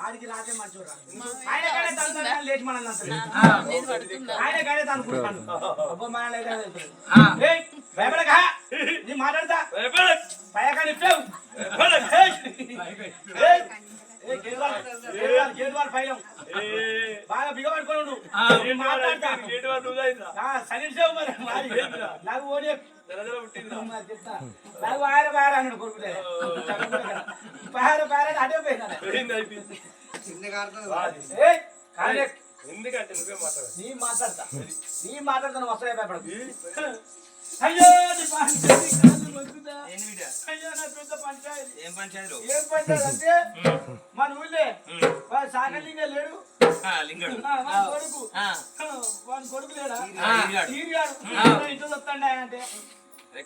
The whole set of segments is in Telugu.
ఆడికి రాకే మంచోరా ఆయన కాడే తంతా లేచి మనల్ని ఆయన కాడే తనుకుంటాను అబ్బో మన లేక ఏయ్ భయపడక నీ మాట్లాడతా భయకాని ఇప్పావు ఏయ్ ఏ గేట్వాల్ ఫైలం బాగా బిగబట్టుకోను నువ్వు మాట్లాడతా గేట్వాల్ నువ్వు సైలెన్స్ చేవు మరి నాకు ఓడి నాకు బాగా బాగా అన్నాడు కొడుకులే బాగా బాగా అడే పోయినా ఎందుకంటే నువ్వే మాట్లాడు నీ మాట్లాడతాను వస్తాయి భయపడదు అయ్యో ఏం పంచాయతీ అంటే మన ఊళ్ళే సాగలింగ లేడు కొడుకు వాడి కొడుకు లేడా ఇంట్లో వస్తాండి అంటే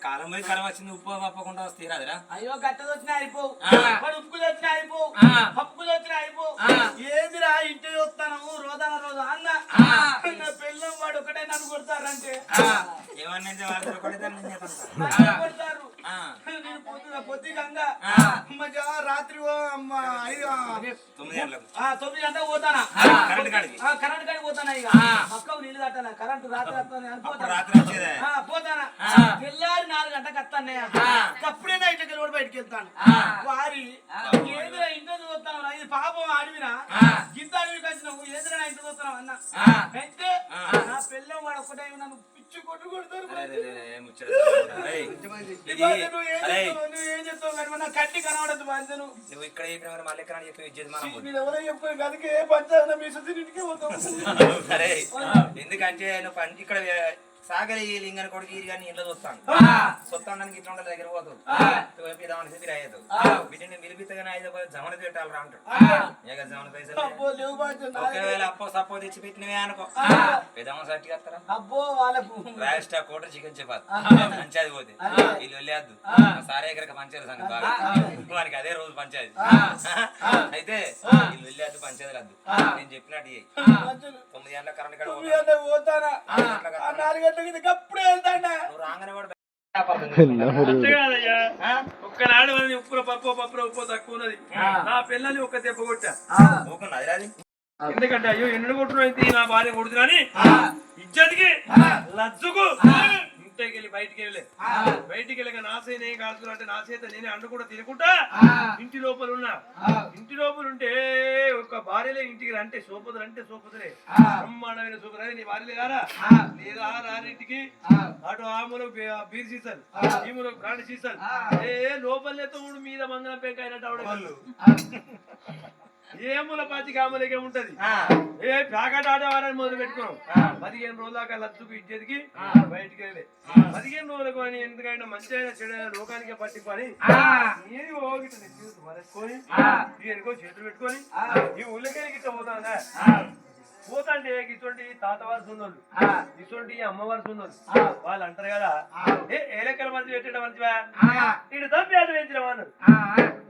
కాలం పోయి కరం వచ్చింది ఉప్పు పప్పకుండా వస్తే రాదురా అయ్యో గట్టలు వచ్చినా అయిపోవు వాడు ఉప్పులు వచ్చినా అయిపోవు పప్పులు వచ్చినా అయిపోవు ఏదిరా ఇంటికి వస్తాను రోజాన రోజు అన్న పెళ్ళం వాడు ఒకటే నన్ను కొడతారంటే ఏమన్నా కొడతారు నేను పొద్దుగంగా రాత్రి 9 గంటలకు పోతానా కరెంట్ కాడికి పోతానా ఇక పక్కకు నీళ్ళు కట్టానా కరెంట్ రాత్రి పోతానా తెల్లారి 4 గంటలకు వస్తానయ్యా అప్పుడైనా ఇంటికి కూడా బయటకు వెళ్తాను వారి ఏదిరా ఇంట్లో చూస్తాను ఇది పాపం అడివినా గింత అడవికి వచ్చినావు ఏదిరా ఇంట్లో చూస్తున్నావు అన్న అయితే నా పెళ్ళం వాడు ఒక్కటే నన్ను పిచ్చి కొట్టు కొడతారు ఏం చెప్తావు కానీ నా కట్టి కనబడద్దు బాధ్యను నువ్వు ఇక్కడ మళ్ళీ ఎక్కడ చెప్పి ఎవరో చెప్పాను అందుకే పంచాయతీ మీ ఇంటికి పోతాం సరే ఎందుకంటే నువ్వు ఇక్కడ సాగలి లింగని కొడుకు కానీ ఇంట్లో చూస్తాను సొత్తానికి ఇట్లా ఉండాలి దగ్గర పోతావు మీరు అయ్యేది వీటిని నిలిపితగానే 5 జమన పెట్టాలి రా అంటాడు జమన పైసలు ఒకవేళ అప్పో సప్పో తెచ్చి పెట్టినవే అనుకో పెద్దమ్మ సర్టి వస్తారా అబ్బో వాళ్ళకు రాష్ట్ర కోట చికెన్ చెప్పాలి పంచాయతీ పోతే వీళ్ళు వెళ్ళేద్దు సారే ఎక్కడికి పంచాయతీ సంగతి బాగా వానికి అదే రోజు పంచాయతీ అయితే వీళ్ళు వెళ్ళేద్దు పంచాయతీ వద్దు నేను చెప్పినట్టు 9 గంటల కరెంట్ కాడ పోతానా 4 గంటలకి అప్పుడే వెళ్తాడా నువ్వు రాగానే వాడు ఒక్కనాడు ఉప్పుల పప్పు ఉప్పు తక్కువ ఉన్నది నా పిల్లల్ని ఒక్క దెబ్బ కొట్టా ఎందుకంటే అయ్యో ఎన్నడు కొట్టుడు నా భార్య కొడుతున్నాని ఇజ్జతికి లజ్జుకు ఇంటికి వెళ్ళి బయటికి వెళ్ళి నా చేత ఏం కాల్చున్నా అంటే నా చేత నేనే అండు కూడా తినుకుంటా ఇంటి లోపల ఉన్నా ఇంటి లోపల ఉంటే ఒక భార్యలే ఇంటికి అంటే సోపతులే బ్రహ్మాండమైన సోపతులు నీ భార్యలే కారా లేదా రారింటికి అటు ఆ మూల బీర్ సీసాలు ఈ మూల బ్రాండ్ సీసాలు లోపల తోడు మీద మంగళం పెంక అయినట్టు ఆవిడ ఏముల పాచి కామలకే ఉంటది ప్యాకెట్ ఆడవారని మొదలు పెట్టుకున్నాం 15 రోజుల దాకా లచ్చుకు ఇచ్చేదికి బయటికి వెళ్ళి 15 రోజులకు అని ఎందుకైనా మంచి అయినా చెడు లోకానికే పట్టిపని నేను మరేసుకొని ఎనుకో చేతులు పెట్టుకొని ఈ ఊళ్ళకెళ్ళి గిట్ట పోతానా పోతాంటే ఇటువంటి తాతవారు సున్నోళ్ళు ఇటువంటి అమ్మవారు సున్నోళ్ళు వాళ్ళు అంటారు కదా ఏ లెక్కల మంచి పెట్టడం మంచివా ఇటు తప్పి అది పెంచిన వాళ్ళు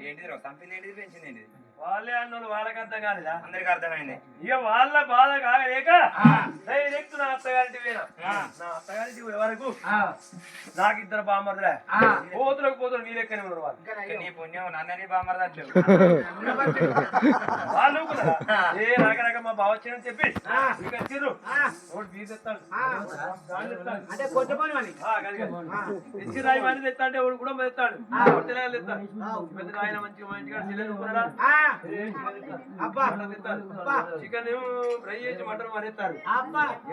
ఏంటిది సంపిల్ ఏంటిది పెంచింది ఏంటిది వాళ్ళే అన్నోళ్ళు వాళ్ళకి అర్థం కాలేదా అందరికి అర్థమైంది ఇక వాళ్ళ బాధ కాగలేక డైరెక్ట్ నా అత్తగారింటి పోయినా నా అత్తగారింటి వరకు నాకు 2 బామ్మర్దులే పోతులు నీ లెక్కనే ఉన్నారు వాళ్ళు నీ పుణ్యం నన్నని బామ్మర్దు వాళ్ళు ఏ రాక మా బావ వచ్చానని చెప్పి ఇక వచ్చిర్రు బీర్ తెస్తాడు తెచ్చి రాయి మంది తెస్తా అంటే కూడా తెస్తాడు తెలంగాణ తెస్తాడు పెద్ద ఆయన మంచిగా మా ఇంటికాడ చెల్లెలు ఉన్నాడా చికెన్ ఫ్రై చేసి మటన్ మరేస్తారు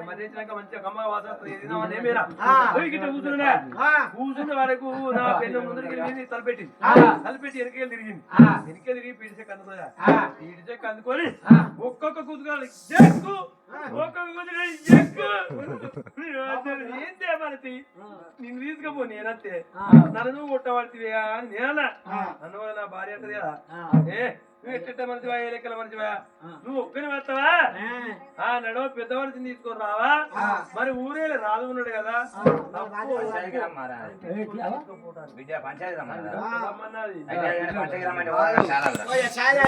మరేసినాక మంచిగా కమ్మగా కూర్చున్న వరకు నా పెళ్ళి ముందరికి తలపెట్టింది వెనక్కి తిరిగింది తిరిగి పీడిచే కందుకుని ఒక్కొక్క కూతురు ఒక్కొక్క కుదిరే ఎక్కువ ఏంటి మనకి నిన్ను తీసుకపో నేనంతే నన్ను నువ్వు కొట్టబడితే అని నేనన్నా అందువల్ల నా భార్య అంటది కదా నువ్వు ఎట్ట మంచివా ఏ లెక్కల మంచివా నువ్వు ఒక్కని వస్తావా నడవ పెద్ద మనిషిని తీసుకొని రావా మరి ఊరే రాదు ఉన్నాడు కదా విద్యా పంచాయతీ రమ్మన్నది పంచాయతీ రమ్మని చాలా